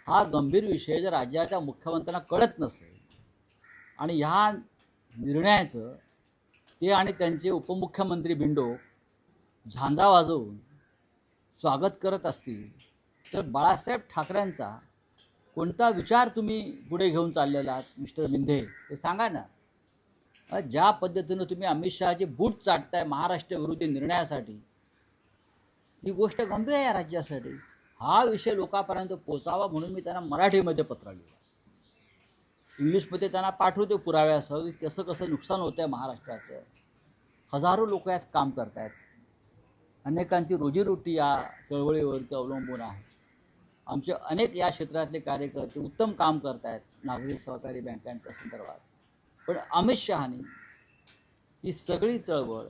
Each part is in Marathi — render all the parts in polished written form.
हा गंभीर विषय जर राज्याच्या मुख्यमंत्र्यांना कळत नसेल आणि ह्या निर्णयाचं ते आणि त्यांचे उपमुख्यमंत्री बिंडो झांजा वाजवून स्वागत करत असतील तर बाळासाहेब ठाकरेंचा कोणता विचार तुम्ही पुढे घेऊन चाललेला आहात मिस्टर मिंधे हे सांगा ना. ज्या पद्धतीनं तुम्ही अमित शहाचे बूट चाटताय महाराष्ट्र विरोधी निर्णयासाठी, ही गोष्ट गंभीर आहे या राज्यासाठी. हा विषय लोकांपर्यंत पोचावा म्हणून मी त्यांना मराठीमध्ये पत्र लिहिलं, इंग्लिशमध्ये त्यांना पाठवते पुराव्यासह की कसं कसं नुकसान होतं आहे महाराष्ट्राचं. हजारो लोक यात काम करत आहेत, अनेकांची रोजीरोटी या चळवळीवरती अवलंबून आहे. आमचे अनेक या क्षेत्रातले कार्यकर्ते उत्तम काम करत आहेत नागरी सहकारी बँकांच्या संदर्भात. पण अमित शहानी ही सगळी चळवळ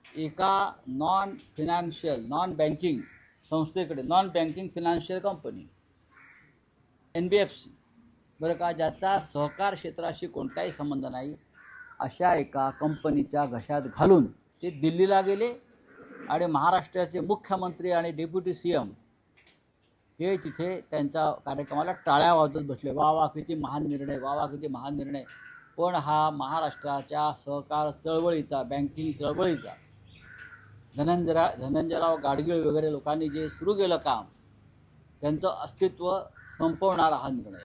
एका नॉन बँकिंग संस्थेकडे, non banking financial company NBFC बरं का, ज्याचा सहकार क्षेत्राशी कोणताही संबंध नाही, अशा एका कंपनीच्या घशात घालून ते दिल्लीला गेले आणि महाराष्ट्राचे मुख्यमंत्री आणि डेप्युटी CM हे तिथे त्यांच्या कार्यक्रमाला टाळ्या वाजवत बसले. वा वा किती महान निर्णय, वा वा किती महान निर्णय. पण हा महाराष्ट्राच्या सहकार चळवळीचा, बँकिंग चळवळीचा, धनंजयराव गाडगीळ वगैरे लोकांनी जे सुरू केलं काम, त्यांचं अस्तित्व संपवणारा हा निर्णय.